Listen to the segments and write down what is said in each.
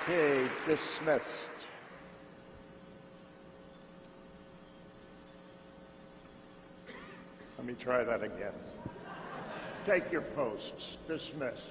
Okay, dismissed. Let me try that again. Take your posts. Dismissed.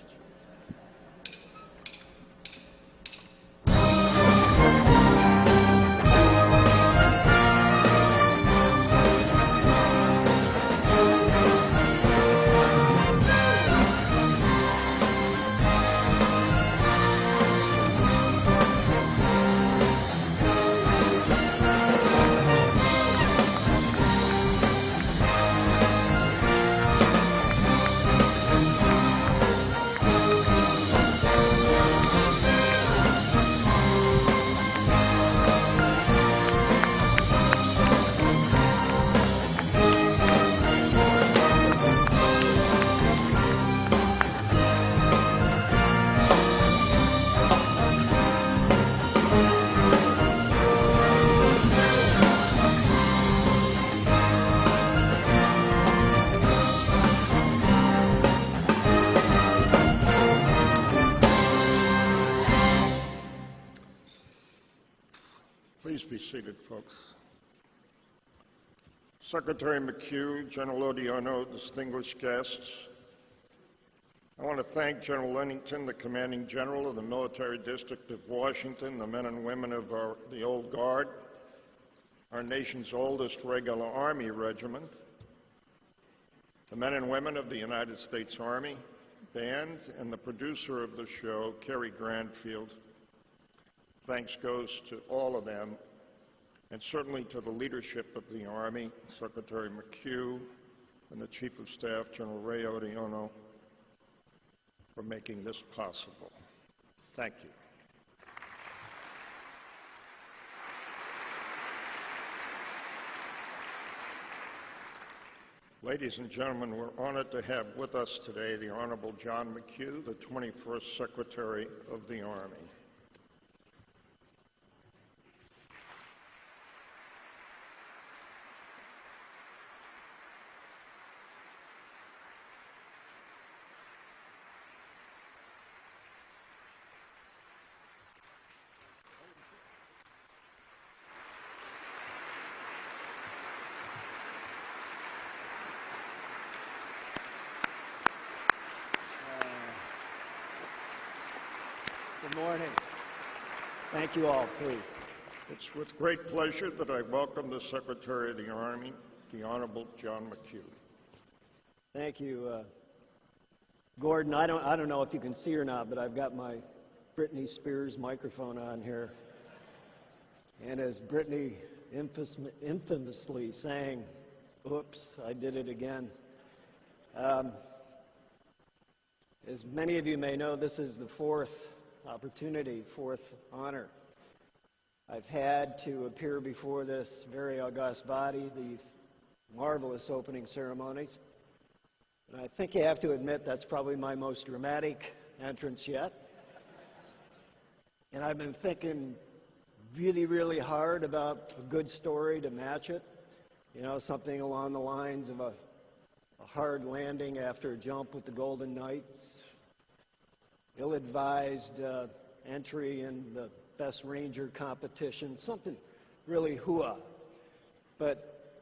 Please be seated, folks. Secretary McHugh, General Odiono, distinguished guests, I want to thank General Lennington, the Commanding General of the Military District of Washington, the men and women of the Old Guard, our nation's oldest regular Army regiment, the men and women of the United States Army Band, and the producer of the show, Kerry Grandfield. Thanks goes to all of them, and certainly to the leadership of the Army, Secretary McHugh, and the Chief of Staff, General Ray Odiono, for making this possible. Thank you. Ladies and gentlemen, we're honored to have with us today the Honorable John McHugh, the 21st Secretary of the Army. Good morning. Thank you all, please. It's with great pleasure that I welcome the Secretary of the Army, the Honorable John McHugh. Thank you, Gordon. I don't know if you can see or not, but I've got my Britney Spears microphone on here. And as Britney infamously sang, "Oops, I did it again." As many of you may know, this is the fourth honor I've had to appear before this very august body, these marvelous opening ceremonies. And I think you have to admit that's probably my most dramatic entrance yet. And I've been thinking really, really hard about a good story to match it. You know, something along the lines of a hard landing after a jump with the Golden Knights, ill-advised entry in the Best Ranger competition, something really hooah. But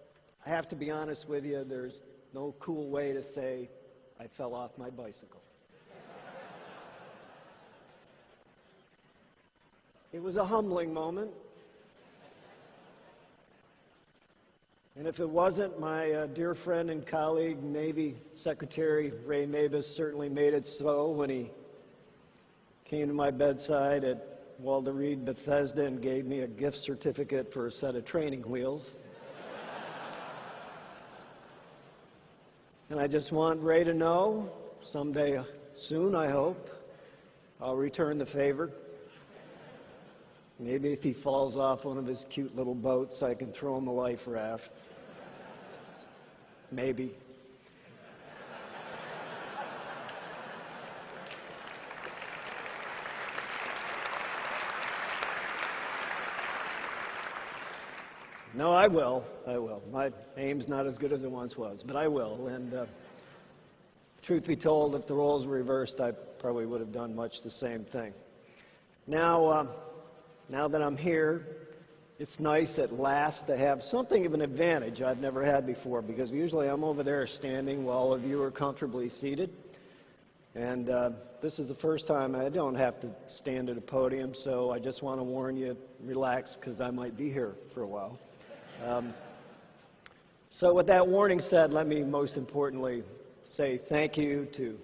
I have to be honest with you, there's no cool way to say I fell off my bicycle. It was a humbling moment. And if it wasn't, my dear friend and colleague, Navy Secretary Ray Mabus, certainly made it so when he came to my bedside at Walter Reed Bethesda and gave me a gift certificate for a set of training wheels. And I just want Ray to know, someday soon, I hope, I'll return the favor. Maybe if he falls off one of his cute little boats, I can throw him a life raft. Maybe. No, I will. My aim's not as good as it once was, but I will. And truth be told, if the roles were reversed, I probably would have done much the same thing. Now that I'm here, it's nice at last to have something of an advantage I've never had before, because usually I'm over there standing while all of you are comfortably seated. And this is the first time I don't have to stand at a podium, so I just want to warn you, relax, because I might be here for a while. So with that warning said, let me most importantly say thank you to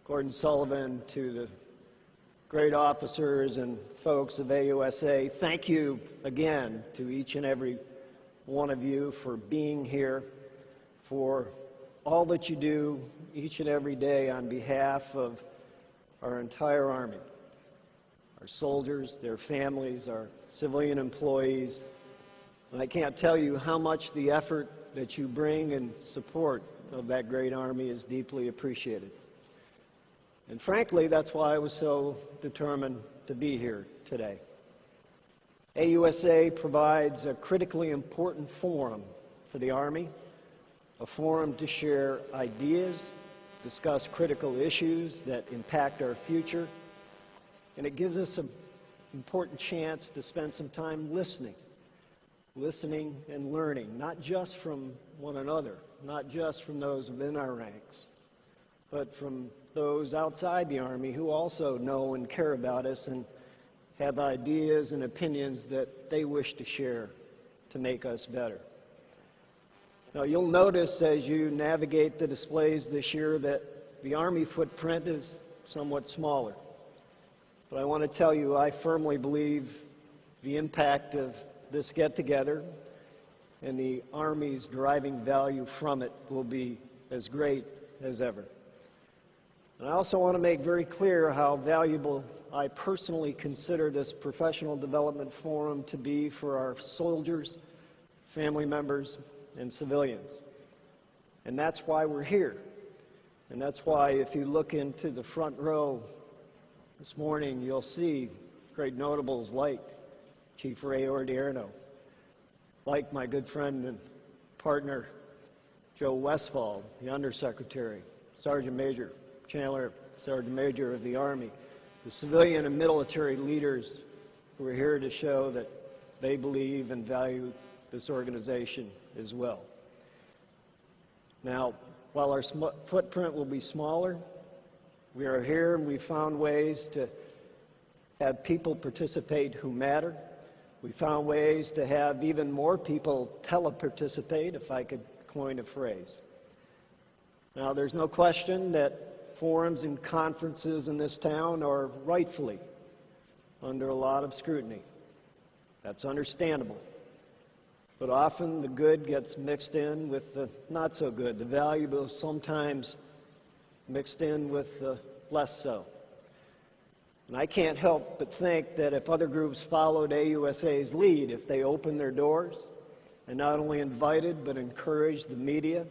Gordon Sullivan, to the great officers and folks of AUSA. Thank you again to each and every one of you for being here, for all that you do each and every day on behalf of our entire Army, our soldiers, their families, our civilian employees. And I can't tell you how much the effort that you bring in support of that great Army is deeply appreciated. And frankly, that's why I was so determined to be here today. AUSA provides a critically important forum for the Army, a forum to share ideas, discuss critical issues that impact our future, and it gives us an important chance to spend some time listening and learning, not just from one another, not just from those within our ranks, but from those outside the Army who also know and care about us and have ideas and opinions that they wish to share to make us better. Now, you'll notice as you navigate the displays this year that the Army footprint is somewhat smaller. But I want to tell you, I firmly believe the impact of this get-together and the Army's deriving value from it will be as great as ever. And I also want to make very clear how valuable I personally consider this professional development forum to be for our soldiers, family members, and civilians. And that's why we're here. And that's why if you look into the front row this morning, you'll see great notables like Chief Ray Ordierno, like my good friend and partner Joe Westfall, the Undersecretary, Sergeant Major, Chandler, Sergeant Major of the Army, the civilian and military leaders who are here to show that they believe and value this organization as well. Now, while our footprint will be smaller, we are here and we found ways to have people participate who matter. We found ways to have even more people teleparticipate, if I could coin a phrase. Now, there's no question that forums and conferences in this town are rightfully under a lot of scrutiny. That's understandable. But often the good gets mixed in with the not so good. The valuable is sometimes mixed in with the less so. And I can't help but think that if other groups followed AUSA's lead, if they opened their doors and not only invited but encouraged the media,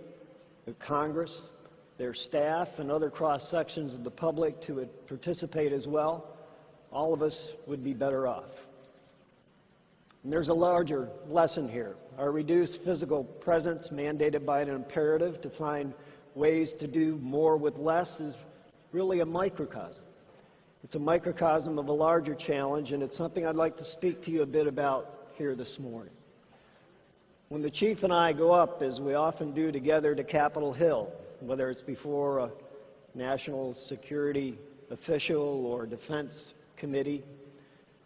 the Congress, their staff, and other cross-sections of the public to participate as well, all of us would be better off. And there's a larger lesson here. Our reduced physical presence, mandated by an imperative to find ways to do more with less, is really a microcosm. It's a microcosm of a larger challenge, and it's something I'd like to speak to you a bit about here this morning. When the Chief and I go up, as we often do together, to Capitol Hill, whether it's before a national security official or defense committee,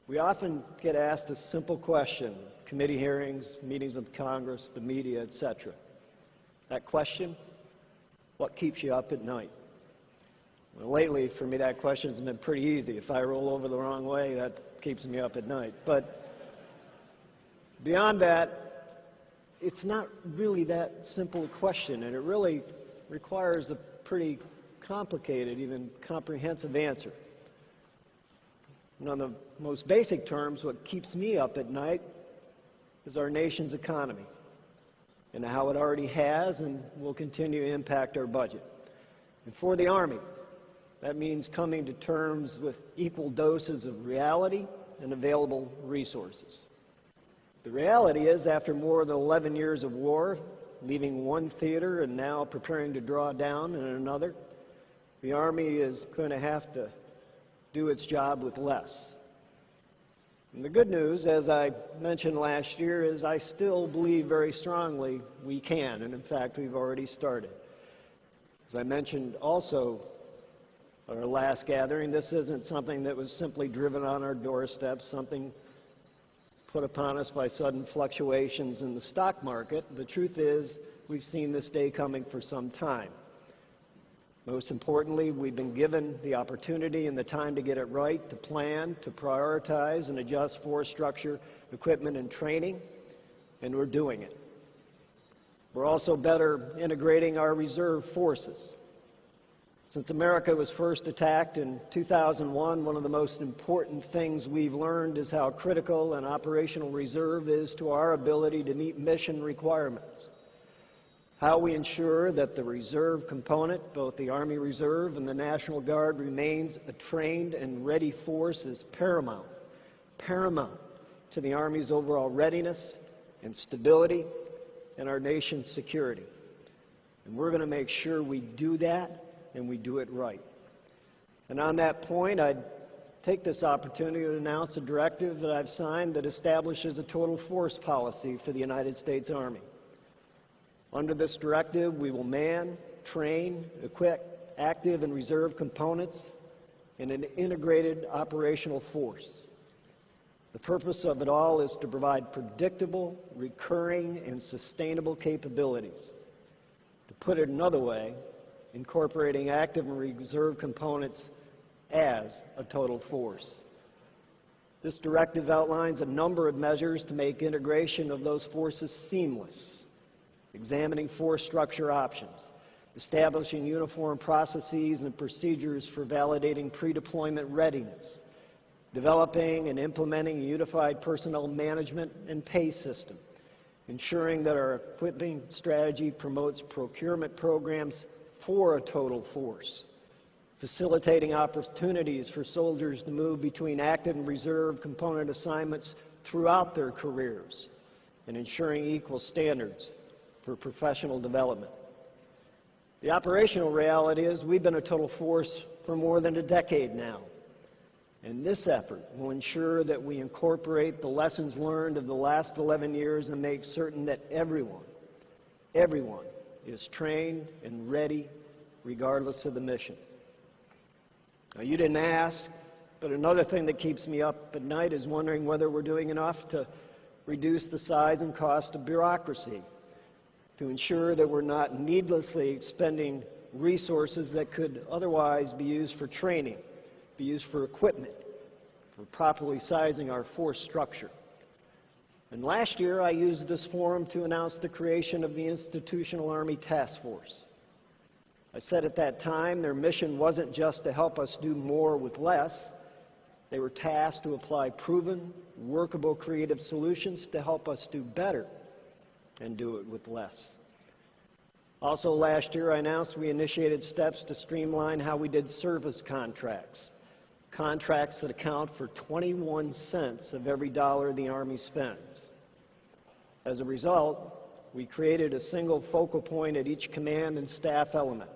we often get asked a simple question, committee hearings, meetings with Congress, the media, etc. That question, what keeps you up at night? Well, lately, for me, that question has been pretty easy. If I roll over the wrong way, that keeps me up at night. But beyond that, it's not really that simple a question, and it really requires a pretty complicated, even comprehensive answer. And on the most basic terms, what keeps me up at night is our nation's economy and how it already has and will continue to impact our budget. And for the Army, that means coming to terms with equal doses of reality and available resources. The reality is, after more than 11 years of war, leaving one theater and now preparing to draw down in another, the Army is going to have to do its job with less. And the good news, as I mentioned last year, is I still believe very strongly we can, and in fact, we've already started. As I mentioned also at our last gathering, this isn't something that was simply driven on our doorstep, something put upon us by sudden fluctuations in the stock market. The truth is, we've seen this day coming for some time. Most importantly, we've been given the opportunity and the time to get it right, to plan, to prioritize and adjust force structure, equipment, and training, and we're doing it. We're also better integrating our reserve forces. Since America was first attacked in 2001, one of the most important things we've learned is how critical an operational reserve is to our ability to meet mission requirements. How we ensure that the reserve component, both the Army Reserve and the National Guard, remains a trained and ready force is paramount to the Army's overall readiness and stability and our nation's security. And we're going to make sure we do that and we do it right. And on that point, I'd take this opportunity to announce a directive that I've signed that establishes a total force policy for the United States Army. Under this directive, we will man, train, equip active and reserve components in an integrated operational force. The purpose of it all is to provide predictable, recurring, and sustainable capabilities. To put it another way, incorporating active and reserve components as a total force. This directive outlines a number of measures to make integration of those forces seamless. Examining force structure options, establishing uniform processes and procedures for validating pre-deployment readiness, developing and implementing a unified personnel management and pay system, ensuring that our equipping strategy promotes procurement programs for a total force, facilitating opportunities for soldiers to move between active and reserve component assignments throughout their careers, and ensuring equal standards for professional development. The operational reality is we've been a total force for more than a decade now, and this effort will ensure that we incorporate the lessons learned of the last 11 years and make certain that everyone is trained and ready regardless of the mission. Now, you didn't ask, but another thing that keeps me up at night is wondering whether we're doing enough to reduce the size and cost of bureaucracy, to ensure that we're not needlessly expending resources that could otherwise be used for training, be used for equipment, for properly sizing our force structure. And last year, I used this forum to announce the creation of the Institutional Army Task Force. I said at that time their mission wasn't just to help us do more with less. They were tasked to apply proven, workable, creative solutions to help us do better and do it with less. Also last year, I announced we initiated steps to streamline how we did service contracts, contracts that account for 21 cents of every dollar the Army spends. As a result, we created a single focal point at each command and staff element,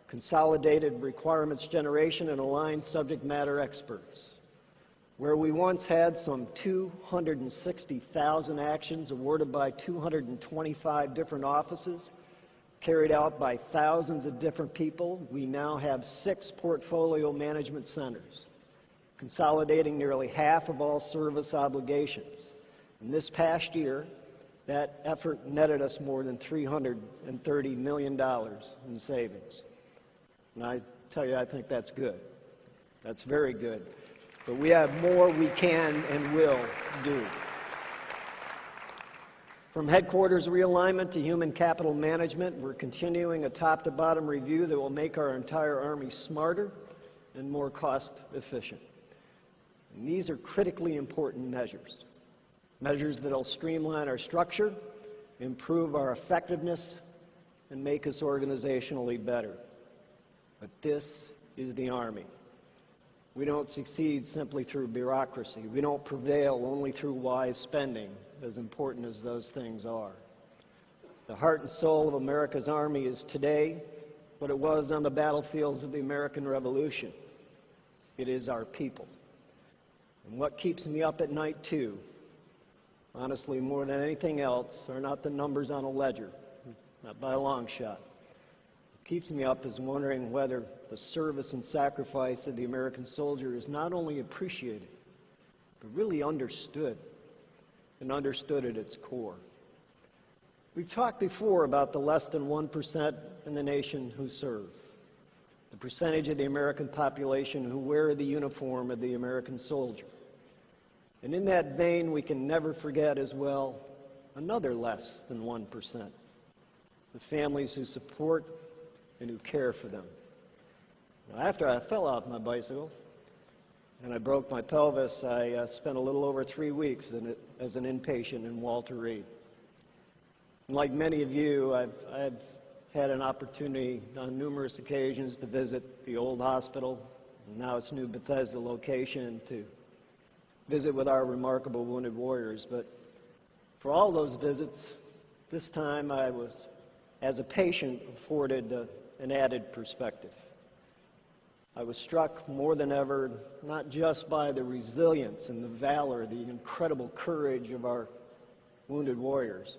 consolidated requirements generation, and aligned subject matter experts. Where we once had some 260,000 actions awarded by 225 different offices, carried out by thousands of different people, we now have 6 portfolio management centers, consolidating nearly half of all service obligations. And this past year, that effort netted us more than $330 million in savings. And I tell you, I think that's good. That's very good. But we have more we can and will do. From headquarters realignment to human capital management, we're continuing a top-to-bottom review that will make our entire Army smarter and more cost-efficient. And these are critically important measures, measures that will streamline our structure, improve our effectiveness, and make us organizationally better. But this is the Army. We don't succeed simply through bureaucracy. We don't prevail only through wise spending, as important as those things are. The heart and soul of America's Army is today what it was on the battlefields of the American Revolution. It is our people. And what keeps me up at night, too, honestly, more than anything else, are not the numbers on a ledger, not by a long shot. What keeps me up is wondering whether the service and sacrifice of the American soldier is not only appreciated, but really understood, and understood at its core. We've talked before about the less than 1% in the nation who serve, the percentage of the American population who wear the uniform of the American soldier. And in that vein, we can never forget as well another less than 1%, the families who support and who care for them. Now, after I fell off my bicycle and I broke my pelvis, I spent a little over 3 weeks as an inpatient in Walter Reed. And like many of you, I've had an opportunity on numerous occasions to visit the old hospital, and now its new Bethesda location, to visit with our remarkable wounded warriors. But for all those visits, this time I was, as a patient, afforded an added perspective. I was struck more than ever, not just by the resilience and the valor, the incredible courage of our wounded warriors,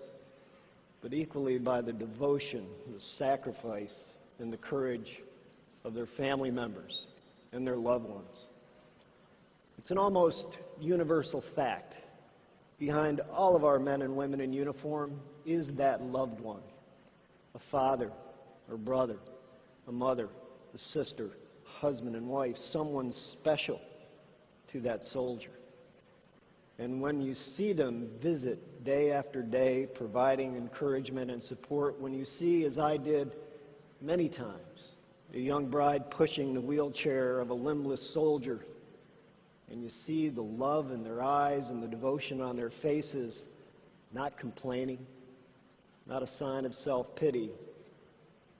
but equally by the devotion, the sacrifice, and the courage of their family members and their loved ones. It's an almost universal fact. Behind all of our men and women in uniform is that loved one, a father or brother, a mother, a sister, husband and wife, someone special to that soldier. And when you see them visit day after day, providing encouragement and support, when you see, as I did many times, a young bride pushing the wheelchair of a limbless soldier, and you see the love in their eyes and the devotion on their faces, not complaining, not a sign of self-pity,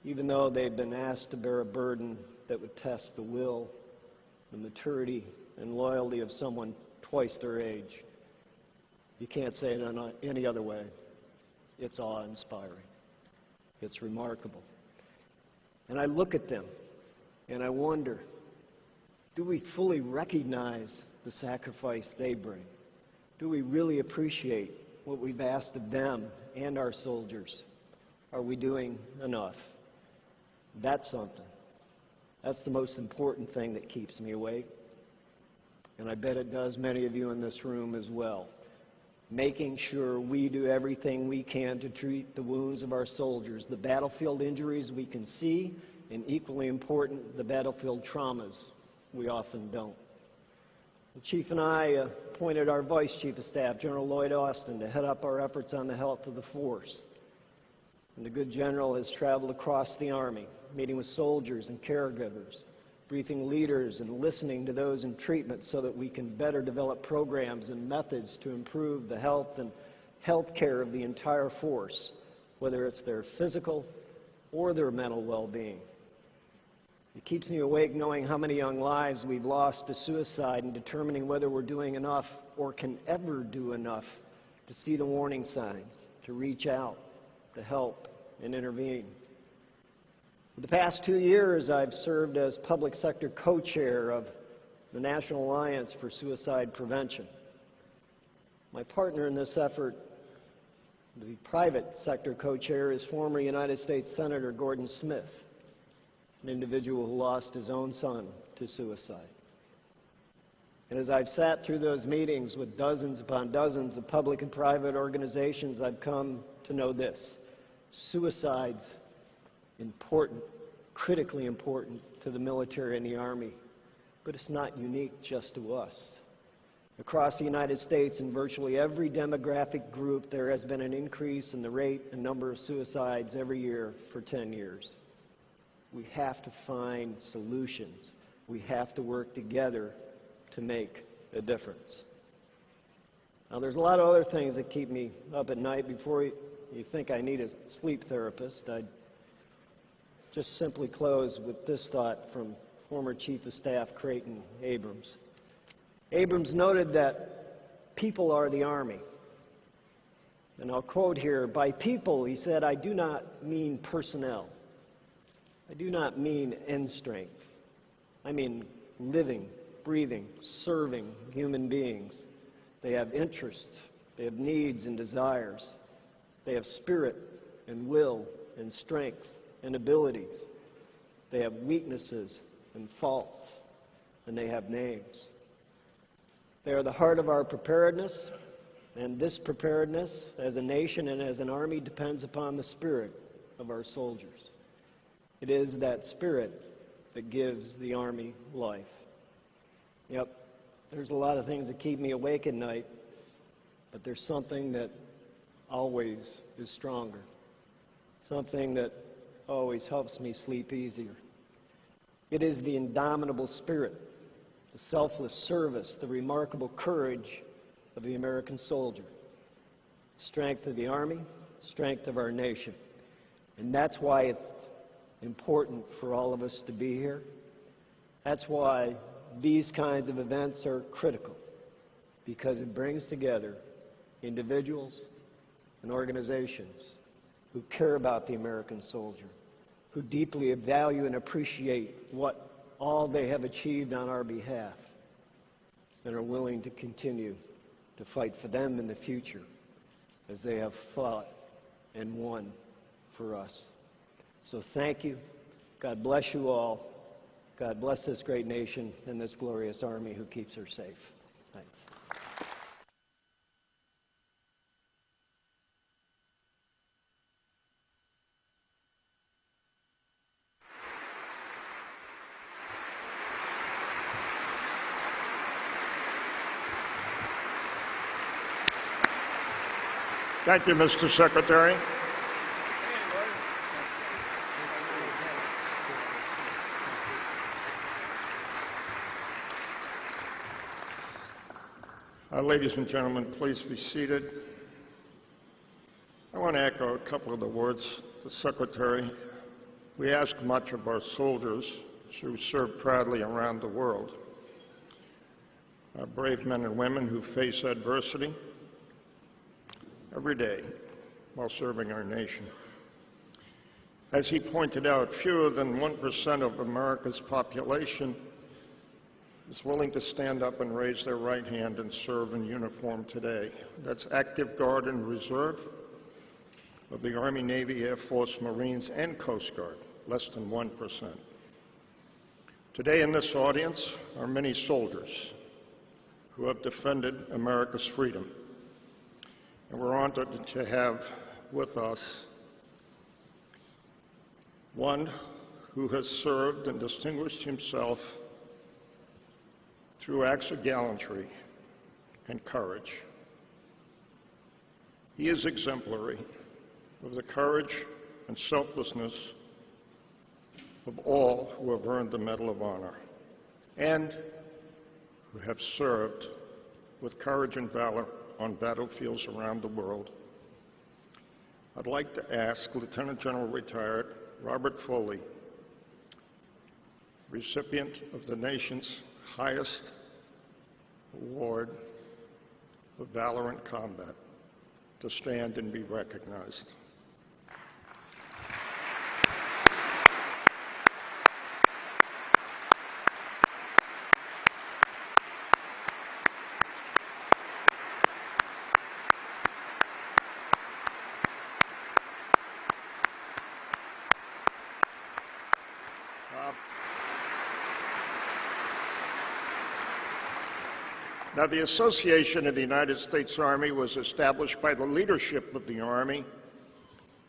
even though they've been asked to bear a burden that would test the will, the maturity, and loyalty of someone twice their age. You can't say it any other way. It's awe-inspiring. It's remarkable. And I look at them and I wonder, do we fully recognize the sacrifice they bring? Do we really appreciate what we've asked of them and our soldiers? Are we doing enough? That's something. That's the most important thing that keeps me awake. And I bet it does many of you in this room as well. Making sure we do everything we can to treat the wounds of our soldiers, the battlefield injuries we can see, and equally important, the battlefield traumas we often don't. The Chief and I appointed our Vice Chief of Staff, General Lloyd Austin, to head up our efforts on the health of the force. And the good General has traveled across the Army, meeting with soldiers and caregivers, briefing leaders and listening to those in treatment so that we can better develop programs and methods to improve the health and health care of the entire force, whether it's their physical or their mental well-being. It keeps me awake knowing how many young lives we've lost to suicide and determining whether we're doing enough or can ever do enough to see the warning signs, to reach out, to help and intervene. For the past 2 years, I've served as public sector co-chair of the National Alliance for Suicide Prevention. My partner in this effort, the private sector co-chair, is former United States Senator Gordon Smith, an individual who lost his own son to suicide. And as I've sat through those meetings with dozens upon dozens of public and private organizations, I've come to know this: suicide's important, critically important to the military and the Army, but it's not unique just to us. Across the United States, in virtually every demographic group, there has been an increase in the rate and number of suicides every year for 10 years. We have to find solutions. We have to work together to make a difference. Now, there's a lot of other things that keep me up at night. Before you think I need a sleep therapist, I'd just simply close with this thought from former Chief of Staff Creighton Abrams. Abrams noted that people are the Army. And I'll quote here, "By people," he said, "I do not mean personnel. I do not mean end strength. I mean living, breathing, serving human beings. They have interests, they have needs and desires. They have spirit and will and strength and abilities. They have weaknesses and faults, and they have names. They are the heart of our preparedness, and this preparedness as a nation and as an army depends upon the spirit of our soldiers. It is that spirit that gives the Army life. Yep, there's a lot of things that keep me awake at night, but there's something that always is stronger, something that always helps me sleep easier. It is the indomitable spirit, the selfless service, the remarkable courage of the American soldier, strength of the Army, strength of our nation. And that's why it's important for all of us to be here. That's why these kinds of events are critical, because it brings together individuals and organizations who care about the American soldier, who deeply value and appreciate what all they have achieved on our behalf, and are willing to continue to fight for them in the future as they have fought and won for us. So thank you. God bless you all. God bless this great nation and this glorious Army who keeps her safe. Thanks. Thank you, Mr. Secretary. Ladies and gentlemen, please be seated. I want to echo a couple of the words of the Secretary. We ask much of our soldiers who serve proudly around the world, our brave men and women who face adversity every day while serving our nation. As he pointed out, fewer than 1% of America's population is willing to stand up and raise their right hand and serve in uniform today. That's active Guard and Reserve of the Army, Navy, Air Force, Marines, and Coast Guard, less than 1%. Today in this audience are many soldiers who have defended America's freedom. And we're honored to have with us one who has served and distinguished himself through acts of gallantry and courage. He is exemplary of the courage and selflessness of all who have earned the Medal of Honor and who have served with courage and valor on battlefields around the world. I'd like to ask Lieutenant General Retired Robert Foley, recipient of the nation's highest award for valor in combat, to stand and be recognized. Now, the Association of the United States Army was established by the leadership of the Army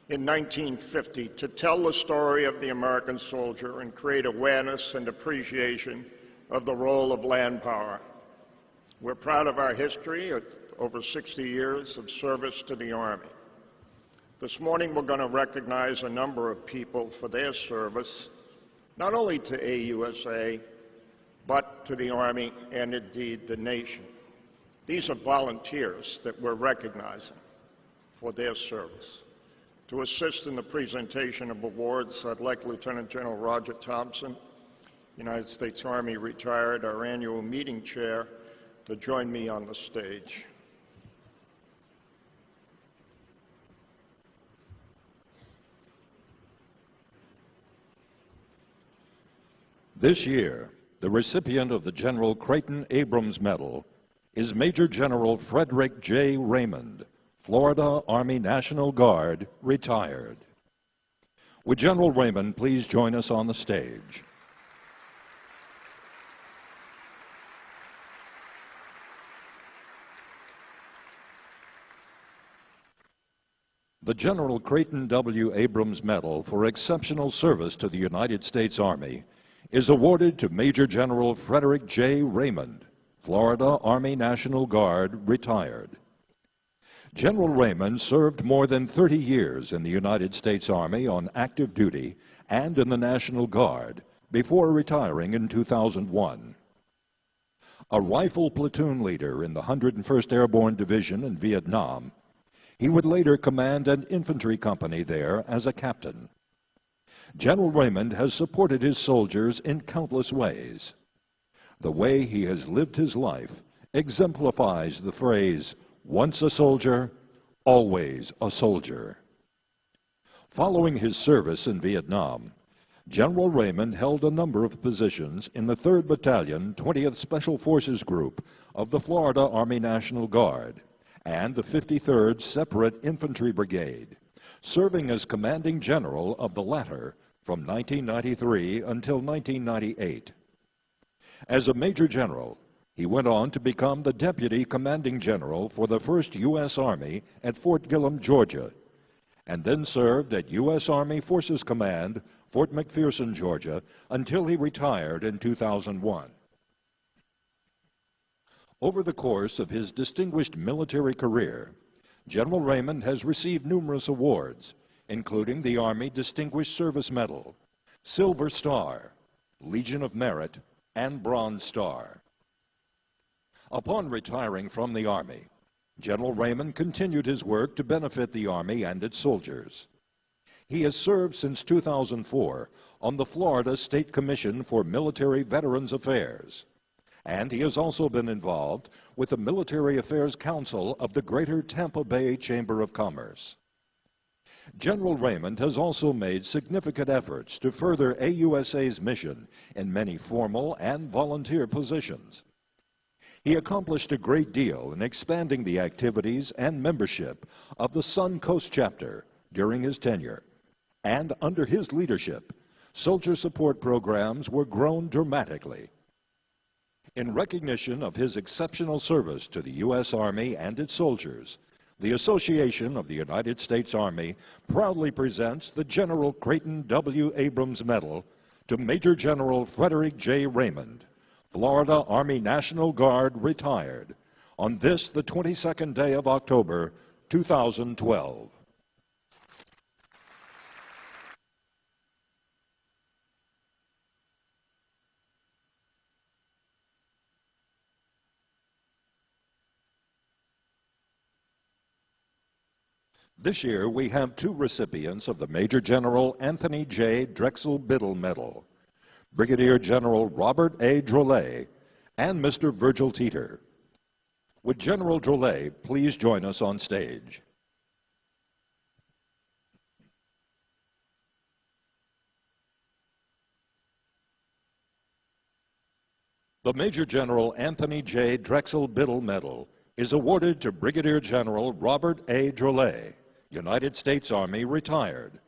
in 1950 to tell the story of the American soldier and create awareness and appreciation of the role of land power. We're proud of our history of over 60 years of service to the Army. This morning, we're going to recognize a number of people for their service, not only to AUSA, but to the Army and indeed the nation. These are volunteers that we're recognizing for their service. To assist in the presentation of awards, I'd like Lieutenant General Roger Thompson, United States Army retired, our annual meeting chair, to join me on the stage. This year, the recipient of the General Creighton Abrams Medal is Major General Frederick J. Raymond, Florida Army National Guard, retired. Would General Raymond please join us on the stage? The General Creighton W. Abrams Medal for exceptional service to the United States Army is awarded to Major General Frederick J. Raymond, Florida Army National Guard, retired. General Raymond served more than 30 years in the United States Army on active duty and in the National Guard before retiring in 2001. A rifle platoon leader in the 101st Airborne Division in Vietnam, he would later command an infantry company there as a captain. General Raymond has supported his soldiers in countless ways. The way he has lived his life exemplifies the phrase, "Once a soldier, always a soldier." Following his service in Vietnam, General Raymond held a number of positions in the 3rd Battalion, 20th Special Forces Group of the Florida Army National Guard and the 53rd Separate Infantry Brigade, serving as commanding general of the latter from 1993 until 1998. As a Major General, he went on to become the Deputy Commanding General for the 1st U.S. Army at Fort Gillem, Georgia, and then served at U.S. Army Forces Command, Fort McPherson, Georgia, until he retired in 2001. Over the course of his distinguished military career, General Raymond has received numerous awards, including the Army Distinguished Service Medal, Silver Star, Legion of Merit, and Bronze Star. Upon retiring from the Army, General Raymond continued his work to benefit the Army and its soldiers. He has served since 2004 on the Florida State Commission for Military Veterans Affairs, and he has also been involved with the Military Affairs Council of the Greater Tampa Bay Chamber of Commerce. General Raymond has also made significant efforts to further AUSA's mission in many formal and volunteer positions. He accomplished a great deal in expanding the activities and membership of the Sun Coast Chapter during his tenure, and under his leadership, soldier support programs were grown dramatically. In recognition of his exceptional service to the U.S. Army and its soldiers, the Association of the United States Army proudly presents the General Creighton W. Abrams Medal to Major General Frederick J. Raymond, Florida Army National Guard, retired, on this, the 22nd day of October, 2012. This year, we have two recipients of the Major General Anthony J. Drexel Biddle Medal, Brigadier General Robert A. Drolet and Mr. Virgil Teeter. Would General Drolet please join us on stage? The Major General Anthony J. Drexel Biddle Medal is awarded to Brigadier General Robert A. Drolet, United States Army, retired,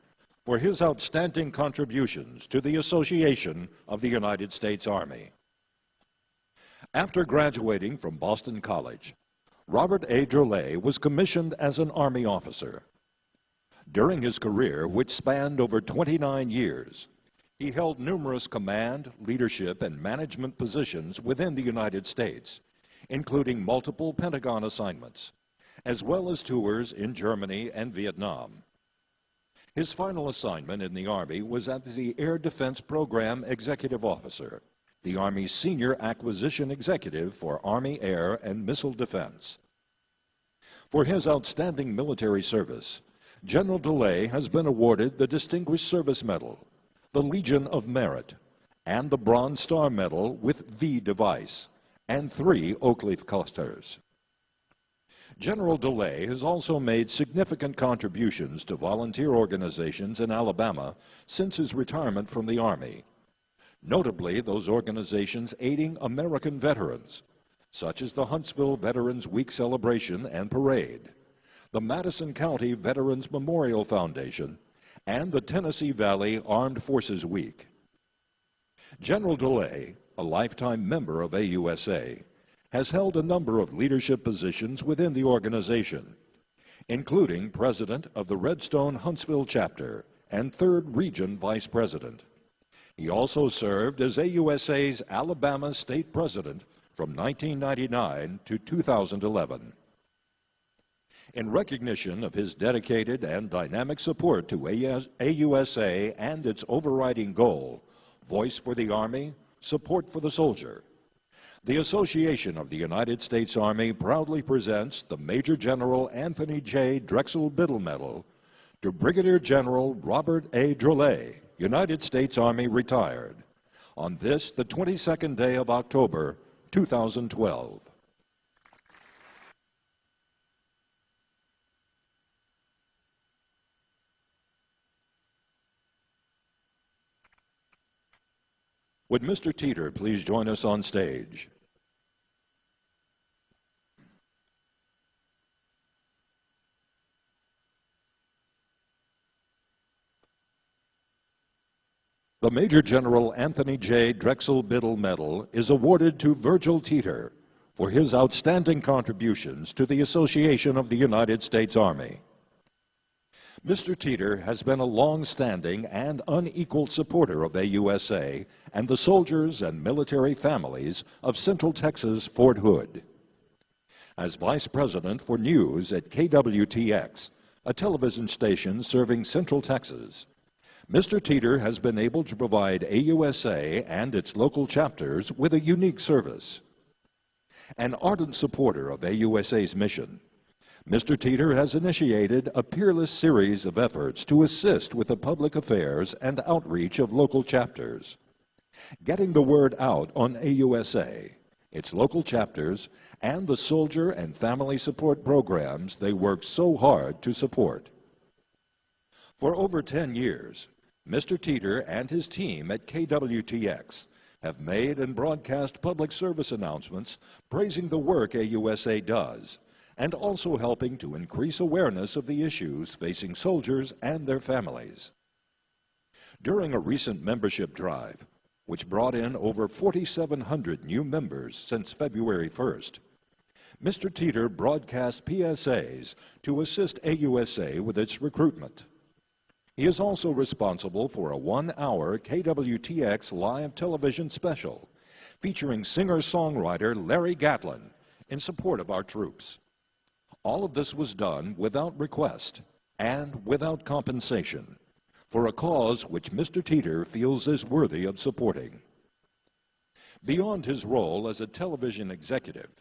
for his outstanding contributions to the Association of the United States Army. After graduating from Boston College, Robert A. Drolet was commissioned as an Army officer. During his career, which spanned over 29 years, he held numerous command, leadership, and management positions within the United States, including multiple Pentagon assignments, as well as tours in Germany and Vietnam. His final assignment in the Army was as the Air Defense Program Executive Officer, the Army's Senior Acquisition Executive for Army Air and Missile Defense. For his outstanding military service, General Drolet has been awarded the Distinguished Service Medal, the Legion of Merit, and the Bronze Star Medal with V device, and 3 oak leaf clusters. General Drolet has also made significant contributions to volunteer organizations in Alabama since his retirement from the Army, Notably, those organizations aiding American veterans, such as the Huntsville Veterans Week celebration and parade, the Madison County Veterans Memorial Foundation, and the Tennessee Valley Armed Forces Week. General DeLay, a lifetime member of AUSA, has held a number of leadership positions within the organization, including president of the Redstone Huntsville chapter and 3rd Region Vice President. He also served as AUSA's Alabama State President from 1999 to 2011. In recognition of his dedicated and dynamic support to AUSA and its overriding goal, Voice for the Army, Support for the Soldier, the Association of the United States Army proudly presents the Major General Anthony J. Drexel Biddle Medal to Brigadier General Robert A. Drolet, United States Army retired, on this, the 22nd day of October, 2012. Would Mr. Teeter please join us on stage? The Major General Anthony J. Drexel Biddle Medal is awarded to Virgil Teeter for his outstanding contributions to the Association of the United States Army. Mr. Teeter has been a long-standing and unequaled supporter of AUSA and the soldiers and military families of Central Texas Fort Hood. As Vice President for News at KWTX, a television station serving Central Texas, Mr. Teeter has been able to provide AUSA and its local chapters with a unique service. An ardent supporter of AUSA's mission, Mr. Teeter has initiated a peerless series of efforts to assist with the public affairs and outreach of local chapters, getting the word out on AUSA, its local chapters, and the soldier and family support programs they work so hard to support. For over 10 years, Mr. Teeter and his team at KWTX have made and broadcast public service announcements praising the work AUSA does and also helping to increase awareness of the issues facing soldiers and their families. During a recent membership drive, which brought in over 4,700 new members since February 1st, Mr. Teeter broadcast PSAs to assist AUSA with its recruitment. He is also responsible for a 1-hour KWTX live television special featuring singer-songwriter Larry Gatlin in support of our troops. All of this was done without request and without compensation for a cause which Mr. Teeter feels is worthy of supporting. Beyond his role as a television executive,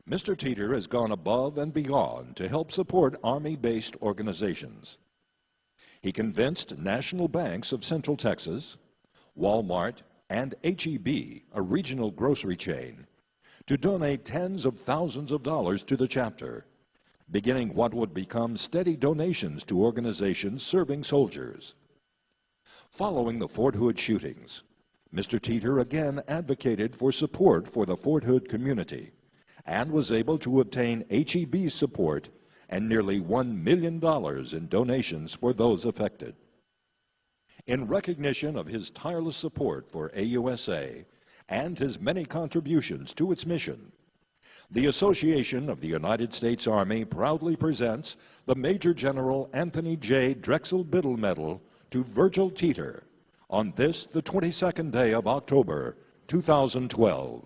Mr. Teeter has gone above and beyond to help support Army-based organizations. He convinced national banks of Central Texas, Walmart, and H-E-B, a regional grocery chain, to donate tens of thousands of dollars to the chapter, beginning what would become steady donations to organizations serving soldiers. Following the Fort Hood shootings, Mr. Teeter again advocated for support for the Fort Hood community and was able to obtain H-E-B's support and nearly $1 million in donations for those affected. In recognition of his tireless support for AUSA and his many contributions to its mission, the Association of the United States Army proudly presents the Major General Anthony J. Drexel Biddle Medal to Virgil Teeter on this, the 22nd day of October, 2012.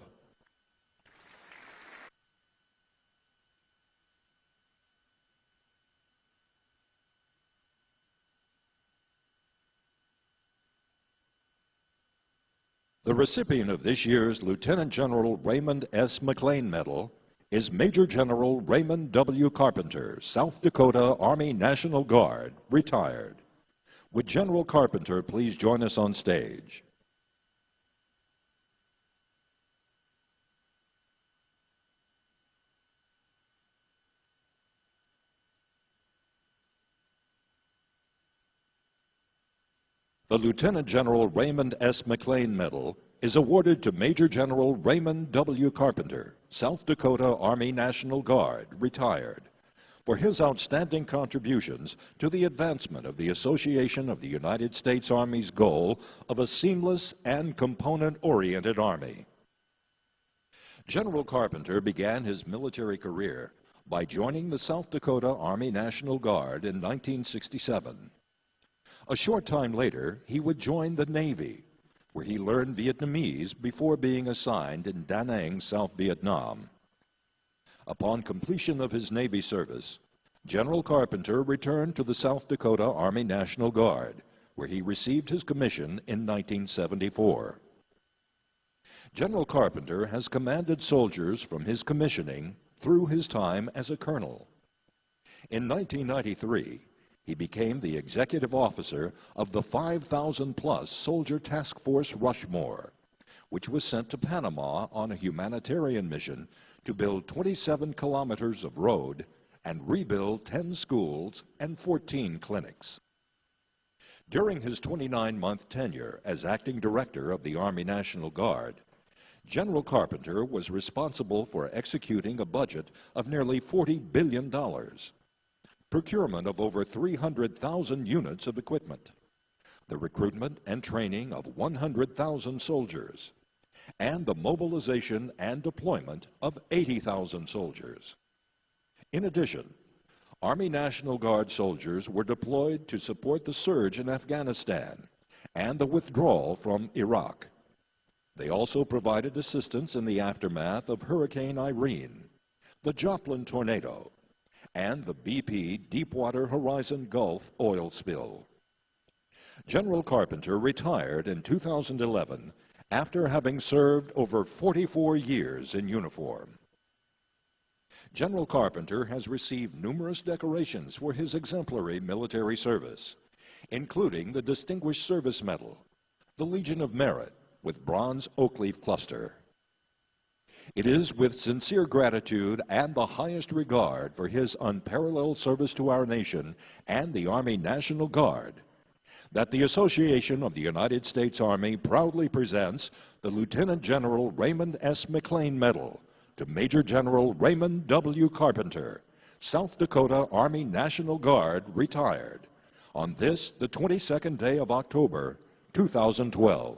The recipient of this year's Lieutenant General Raymond S. McLean Medal is Major General Raymond W. Carpenter, South Dakota Army National Guard, retired. Would General Carpenter please join us on stage? The Lieutenant General Raymond S. McLean Medal is awarded to Major General Raymond W. Carpenter, South Dakota Army National Guard, retired, for his outstanding contributions to the advancement of the Association of the United States Army's goal of a seamless and component-oriented Army. General Carpenter began his military career by joining the South Dakota Army National Guard in 1967. A short time later, he would join the Navy, where he learned Vietnamese before being assigned in Da Nang, South Vietnam. Upon completion of his Navy service, General Carpenter returned to the South Dakota Army National Guard, where he received his commission in 1974. General Carpenter has commanded soldiers from his commissioning through his time as a colonel. In 1993, he became the executive officer of the 5,000-plus soldier task force Rushmore, which was sent to Panama on a humanitarian mission to build 27 kilometers of road and rebuild 10 schools and 14 clinics. During his 29-month tenure as acting director of the Army National Guard, General Carpenter was responsible for executing a budget of nearly $40 billion, procurement of over 300,000 units of equipment, the recruitment and training of 100,000 soldiers, and the mobilization and deployment of 80,000 soldiers. In addition, Army National Guard soldiers were deployed to support the surge in Afghanistan and the withdrawal from Iraq. They also provided assistance in the aftermath of Hurricane Irene, the Joplin tornado, and the BP Deepwater Horizon Gulf oil spill. General Carpenter retired in 2011 after having served over 44 years in uniform. General Carpenter has received numerous decorations for his exemplary military service, including the Distinguished Service Medal, the Legion of Merit with bronze oak leaf cluster. It is with sincere gratitude and the highest regard for his unparalleled service to our nation and the Army National Guard that the Association of the United States Army proudly presents the Lieutenant General Raymond S. McLean Medal to Major General Raymond W. Carpenter, South Dakota Army National Guard, retired, on this, the 22nd day of October, 2012.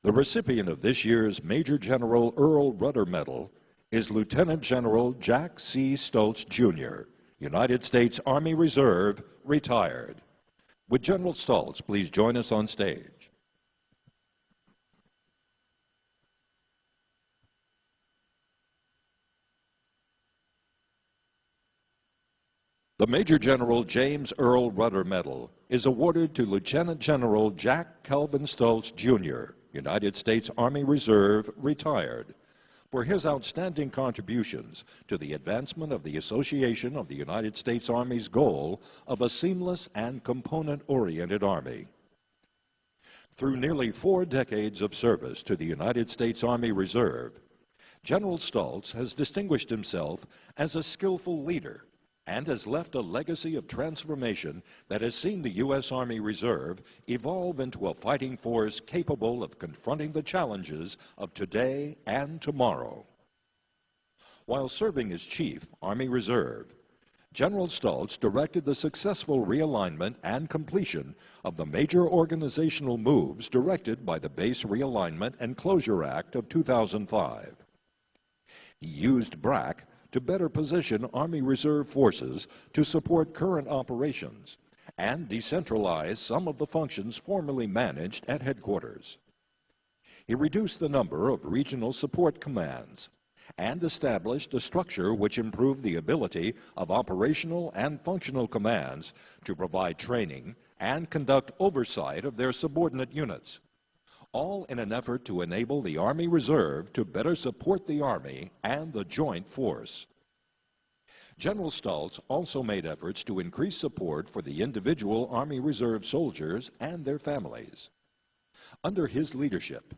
The recipient of this year's Major General Earl Rudder Medal is Lieutenant General Jack C. Stoltz, Jr., United States Army Reserve, retired. Would General Stoltz please join us on stage? The Major General James Earl Rudder Medal is awarded to Lieutenant General Jack Calvin Stoltz, Jr., United States Army Reserve, retired, for his outstanding contributions to the advancement of the Association of the United States Army's goal of a seamless and component-oriented Army. Through nearly 4 decades of service to the United States Army Reserve, General Stoltz has distinguished himself as a skillful leader and has left a legacy of transformation that has seen the U.S. Army Reserve evolve into a fighting force capable of confronting the challenges of today and tomorrow. While serving as Chief, Army Reserve, General Stoltz directed the successful realignment and completion of the major organizational moves directed by the Base Realignment and Closure Act of 2005. He used BRAC to better position Army Reserve forces to support current operations and decentralize some of the functions formerly managed at headquarters. He reduced the number of regional support commands and established a structure which improved the ability of operational and functional commands to provide training and conduct oversight of their subordinate units, all in an effort to enable the Army Reserve to better support the Army and the joint force. General Stoltz also made efforts to increase support for the individual Army Reserve soldiers and their families. Under his leadership,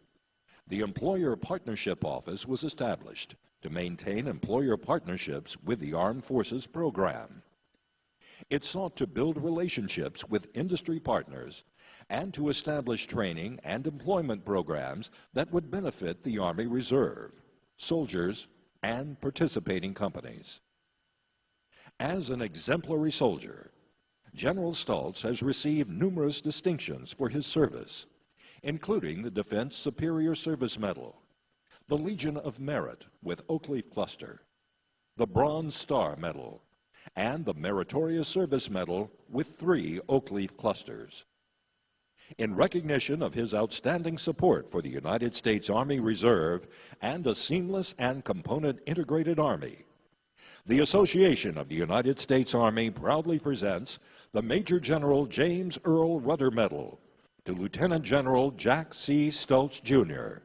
The Employer Partnership Office was established to maintain employer partnerships with the Armed Forces program. It sought to build relationships with industry partners and to establish training and employment programs that would benefit the Army Reserve, soldiers, and participating companies. As an exemplary soldier, General Stultz has received numerous distinctions for his service, including the Defense Superior Service Medal, the Legion of Merit with Oak Leaf Cluster, the Bronze Star Medal, and the Meritorious Service Medal with 3 Oak Leaf Clusters. In recognition of his outstanding support for the United States Army Reserve and a seamless and component integrated Army, the Association of the United States Army proudly presents the Major General James Earl Rudder Medal to Lieutenant General Jack C. Stultz, Jr.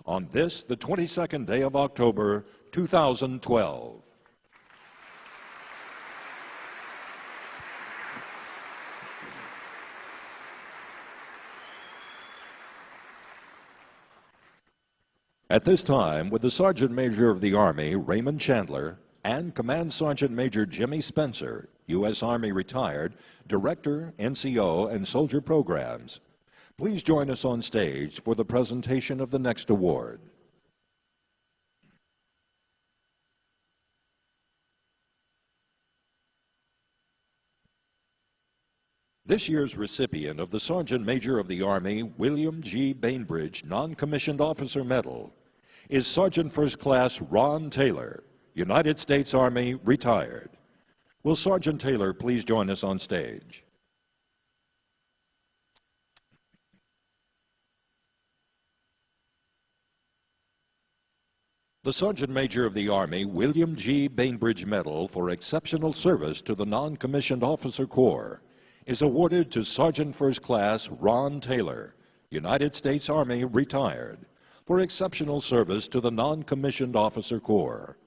on this, the 22nd day of October, 2012. At this time, would the Sergeant Major of the Army, Raymond Chandler, and Command Sergeant Major Jimmy Spencer, U.S. Army retired, Director, NCO, and Soldier Programs, please join us on stage for the presentation of the next award. This year's recipient of the Sergeant Major of the Army, William G. Bainbridge Non-Commissioned Officer Medal, is Sergeant First Class Ron Taylor, United States Army, retired. Will Sergeant Taylor please join us on stage? The Sergeant Major of the Army, William G. Bainbridge Medal for Exceptional Service to the Non-Commissioned Officer Corps is awarded to Sergeant First Class Ron Taylor, United States Army, retired, for exceptional service to the Non-Commissioned Officer Corps.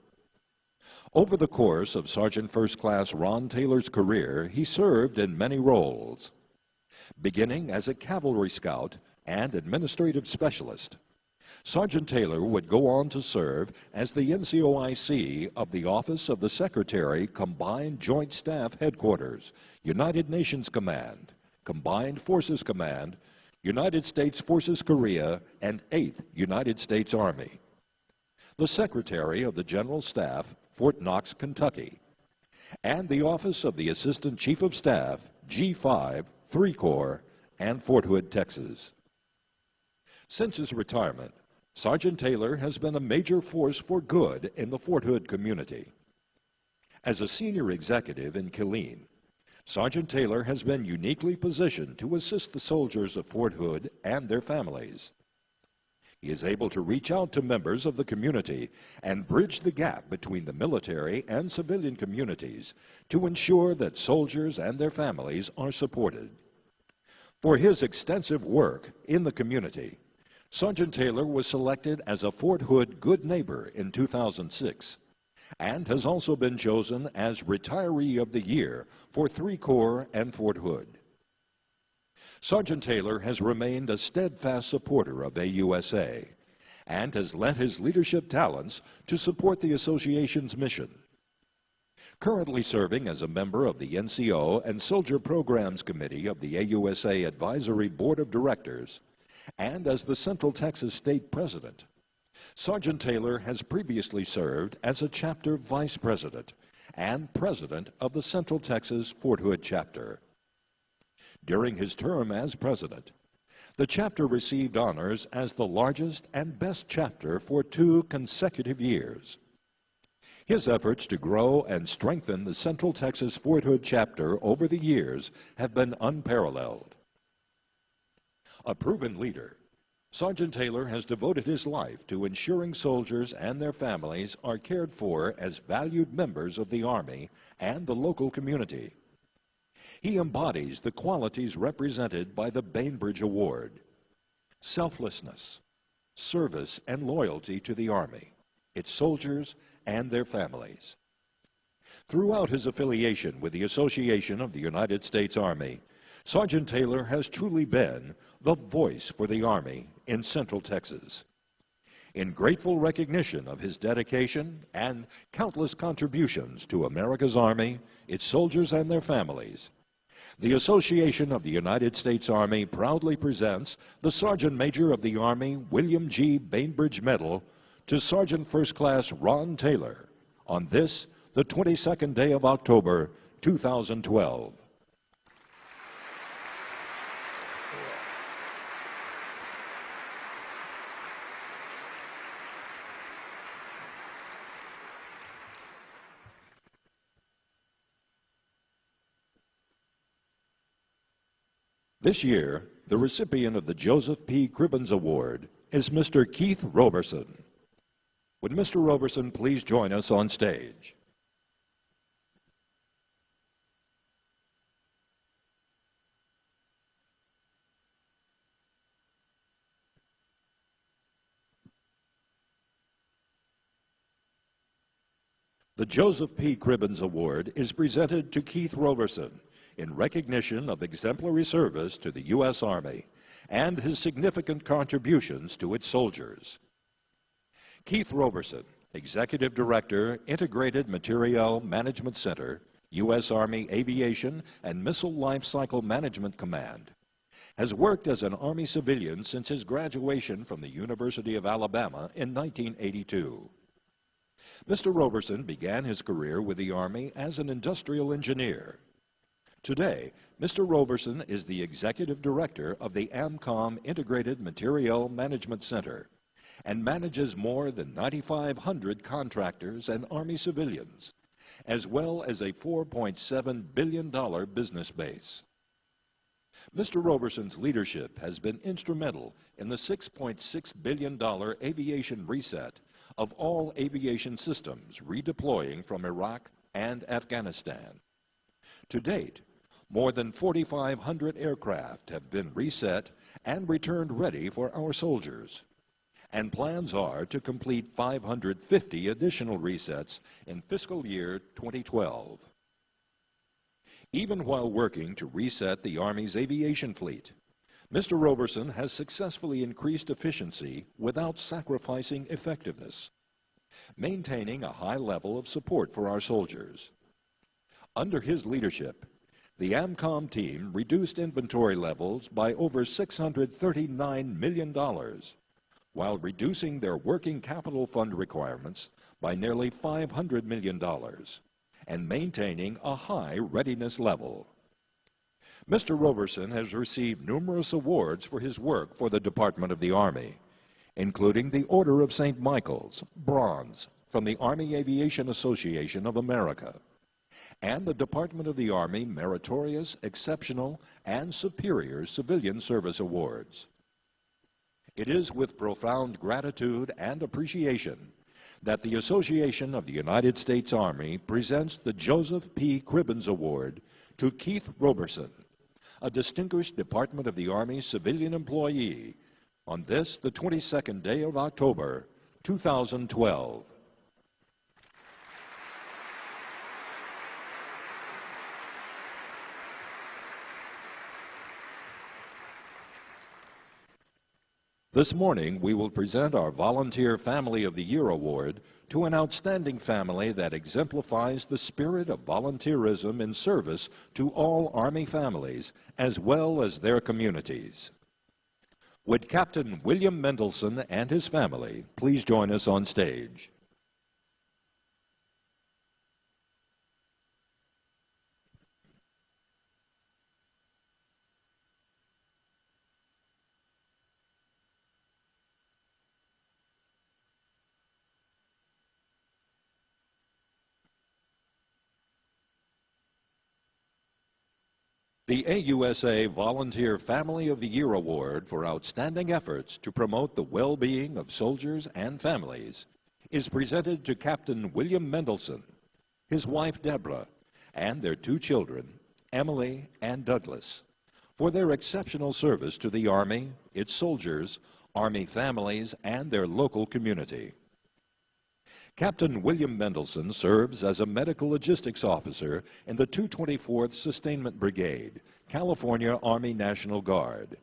Over the course of Sergeant First Class Ron Taylor's career, he served in many roles, beginning as a cavalry scout and administrative specialist. Sergeant Taylor would go on to serve as the NCOIC of the Office of the Secretary, Combined Joint Staff Headquarters, United Nations Command, Combined Forces Command, United States Forces Korea, and 8th United States Army. The Secretary of the General Staff, Fort Knox, Kentucky, and the Office of the Assistant Chief of Staff, G5, 3 Corps, and Fort Hood, Texas. Since his retirement, Sergeant Taylor has been a major force for good in the Fort Hood community. As a senior executive in Killeen, Sergeant Taylor has been uniquely positioned to assist the soldiers of Fort Hood and their families. He is able to reach out to members of the community and bridge the gap between the military and civilian communities to ensure that soldiers and their families are supported. For his extensive work in the community, Sergeant Taylor was selected as a Fort Hood Good Neighbor in 2006 and has also been chosen as Retiree of the Year for 3 Corps and Fort Hood. Sergeant Taylor has remained a steadfast supporter of AUSA and has lent his leadership talents to support the association's mission. Currently serving as a member of the NCO and Soldier Programs Committee of the AUSA Advisory Board of Directors, and as the Central Texas State President, Sergeant Taylor has previously served as a chapter vice president and president of the Central Texas Fort Hood chapter. During his term as president, the chapter received honors as the largest and best chapter for 2 consecutive years. His efforts to grow and strengthen the Central Texas Fort Hood chapter over the years have been unparalleled. A proven leader, Sergeant Taylor has devoted his life to ensuring soldiers and their families are cared for as valued members of the Army and the local community. He embodies the qualities represented by the Bainbridge Award: selflessness, service, and loyalty to the Army, its soldiers, and their families. Throughout his affiliation with the Association of the United States Army, Sergeant Taylor has truly been the voice for the Army in Central Texas. in grateful recognition of his dedication and countless contributions to America's Army, its soldiers and their families. The Association of the United States Army proudly presents the Sergeant Major of the Army William G. Bainbridge Medal to Sergeant First Class Ron Taylor on this, the 22nd day of October, 2012. This year, the recipient of the Joseph P. Cribbins Award is Mr. Keith Roberson. Would Mr. Roberson please join us on stage? The Joseph P. Cribbins Award is presented to Keith Roberson in recognition of exemplary service to the U.S. Army and his significant contributions to its soldiers. Keith Roberson, Executive Director, Integrated Materiel Management Center, U.S. Army Aviation and Missile Life Cycle Management Command, has worked as an Army civilian since his graduation from the University of Alabama in 1982. Mr. Roberson began his career with the Army as an industrial engineer. Today, Mr. Roberson is the Executive Director of the AMCOM Integrated Materiel Management Center and manages more than 9,500 contractors and Army civilians, as well as a $4.7 billion business base. Mr. Roberson's leadership has been instrumental in the $6.6 billion aviation reset of all aviation systems redeploying from Iraq and Afghanistan. To date, more than 4,500 aircraft have been reset and returned ready for our soldiers, and plans are to complete 550 additional resets in fiscal year 2012. Even while working to reset the Army's aviation fleet, Mr. Roberson has successfully increased efficiency without sacrificing effectiveness, maintaining a high level of support for our soldiers. Under his leadership, the AMCOM team reduced inventory levels by over $639 million, while reducing their working capital fund requirements by nearly $500 million, and maintaining a high readiness level. Mr. Roberson has received numerous awards for his work for the Department of the Army, including the Order of St. Michael's, Bronze, from the Army Aviation Association of America, and the Department of the Army Meritorious, Exceptional, and Superior Civilian Service Awards. It is with profound gratitude and appreciation that the Association of the United States Army presents the Joseph P. Cribbins Award to Keith Roberson, a distinguished Department of the Army civilian employee, on this, the 22nd day of October, 2012. This morning, we will present our Volunteer Family of the Year Award to an outstanding family that exemplifies the spirit of volunteerism in service to all Army families, as well as their communities. Would Captain William Mendelson and his family please join us on stage? The AUSA Volunteer Family of the Year Award for outstanding efforts to promote the well-being of soldiers and families is presented to Captain William Mendelson, his wife Deborah, and their two children, Emily and Douglas, for their exceptional service to the Army, its soldiers, Army families, and their local community. Captain William Mendelson serves as a medical logistics officer in the 224th Sustainment Brigade, California Army National Guard.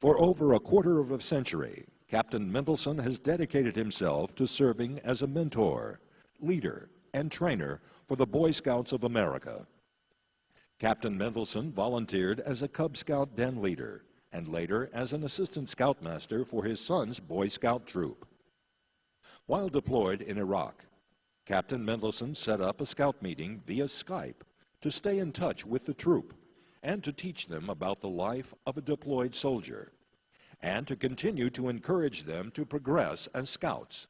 For over a quarter of a century, Captain Mendelson has dedicated himself to serving as a mentor, leader, and trainer for the Boy Scouts of America. Captain Mendelson volunteered as a Cub Scout den leader and later as an assistant scoutmaster for his son's Boy Scout troop. While deployed in Iraq, Captain Mendelson set up a scout meeting via Skype to stay in touch with the troop and to teach them about the life of a deployed soldier, and to continue to encourage them to progress as scouts.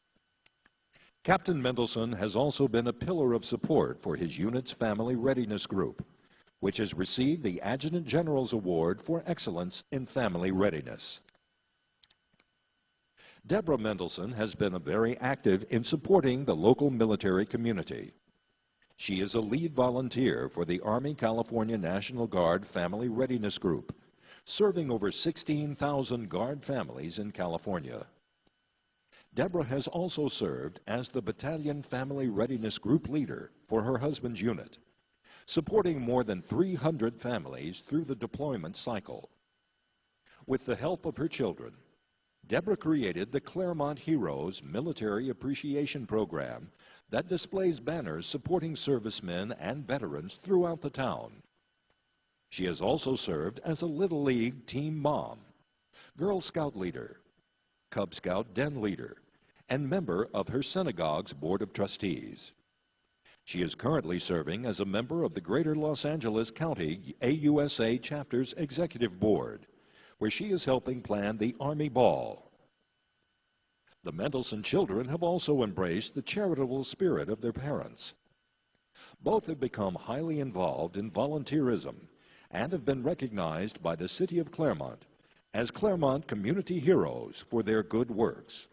Captain Mendelson has also been a pillar of support for his unit's Family Readiness Group, which has received the Adjutant General's Award for Excellence in Family Readiness. Deborah Mendelson has been very active in supporting the local military community. She is a lead volunteer for the Army California National Guard Family Readiness Group, serving over 16,000 Guard families in California. Deborah has also served as the Battalion Family Readiness Group leader for her husband's unit, supporting more than 300 families through the deployment cycle. With the help of her children, Deborah created the Claremont Heroes Military Appreciation Program that displays banners supporting servicemen and veterans throughout the town. She has also served as a Little League team mom, Girl Scout leader, Cub Scout den leader, and member of her synagogue's Board of Trustees. She is currently serving as a member of the Greater Los Angeles County AUSA Chapter's Executive Board, where she is helping plan the Army Ball. The Mendelson children have also embraced the charitable spirit of their parents. Both have become highly involved in volunteerism and have been recognized by the City of Claremont as Claremont Community Heroes for their good works.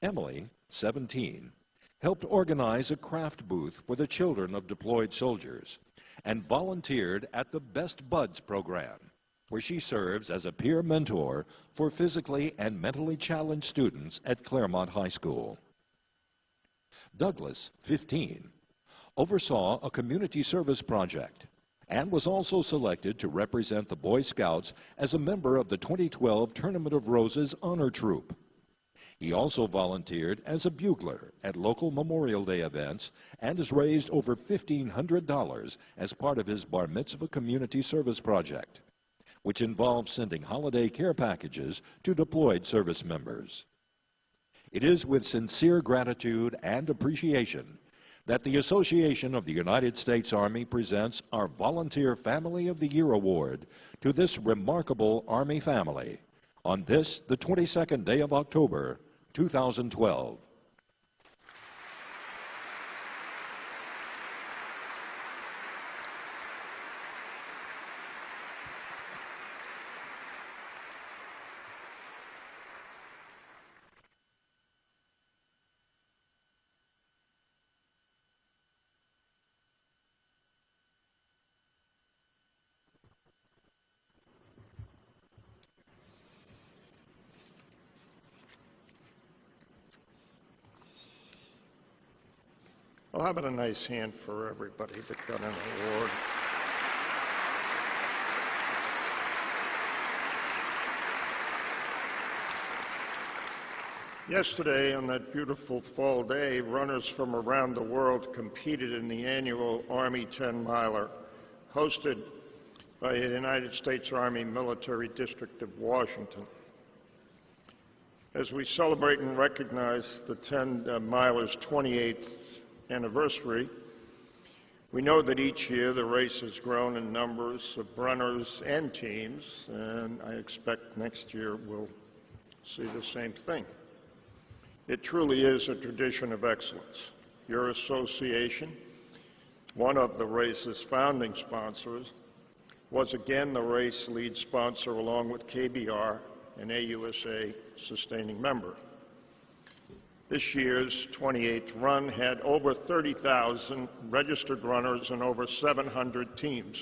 Emily, 17, helped organize a craft booth for the children of deployed soldiers and volunteered at the Best Buds program, where she serves as a peer mentor for physically and mentally challenged students at Claremont High School. Douglas, 15, oversaw a community service project and was also selected to represent the Boy Scouts as a member of the 2012 Tournament of Roses Honor Troop. He also volunteered as a bugler at local Memorial Day events and has raised over $1,500 as part of his Bar Mitzvah Community Service Project, which involves sending holiday care packages to deployed service members. It is with sincere gratitude and appreciation that the Association of the United States Army presents our Volunteer Family of the Year Award to this remarkable Army family on this, the 22nd day of October, 2012. Well, how about a nice hand for everybody that got an award? Yesterday, on that beautiful fall day, runners from around the world competed in the annual Army 10-miler, hosted by the United States Army Military District of Washington. As we celebrate and recognize the 10-miler's 28th anniversary, we know that each year the race has grown in numbers of runners and teams, and I expect next year we'll see the same thing. It truly is a tradition of excellence. Your association, one of the race's founding sponsors, was again the race lead sponsor along with KBR, an AUSA sustaining member. This year's 28th run had over 30,000 registered runners and over 700 teams.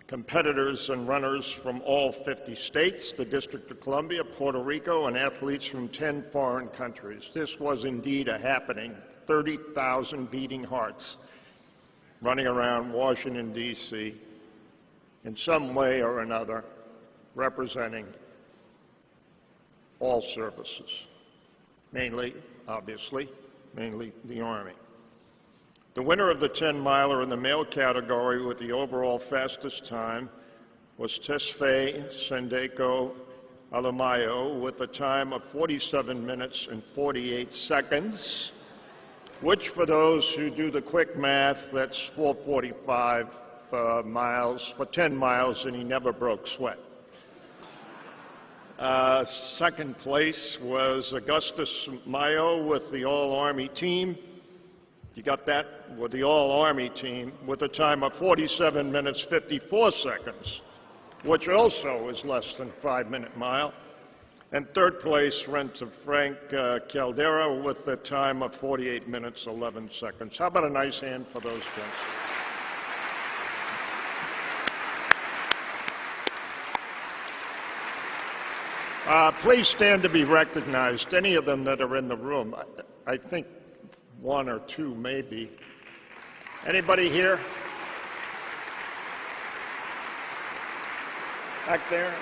Competitors and runners from all 50 states, the District of Columbia, Puerto Rico, and athletes from 10 foreign countries. This was indeed a happening. 30,000 beating hearts running around Washington, D.C., in some way or another, representing all services, mainly, obviously, mainly the Army. The winner of the 10-miler in the male category with the overall fastest time was Tesfaye Sendeko Alamayo with a time of 47 minutes and 48 seconds, which for those who do the quick math, that's 4:45 miles for 10 miles, and he never broke sweat. Second place was Augustus Mayo with the All-Army team. You got that? With the All-Army team with a time of 47 minutes, 54 seconds, which also is less than a 5-minute mile. And third place went to Frank Caldera with a time of 48 minutes, 11 seconds. How about a nice hand for those guys? Please stand to be recognized. Any of them that are in the room. I think one or two, maybe. Anybody here? Back there?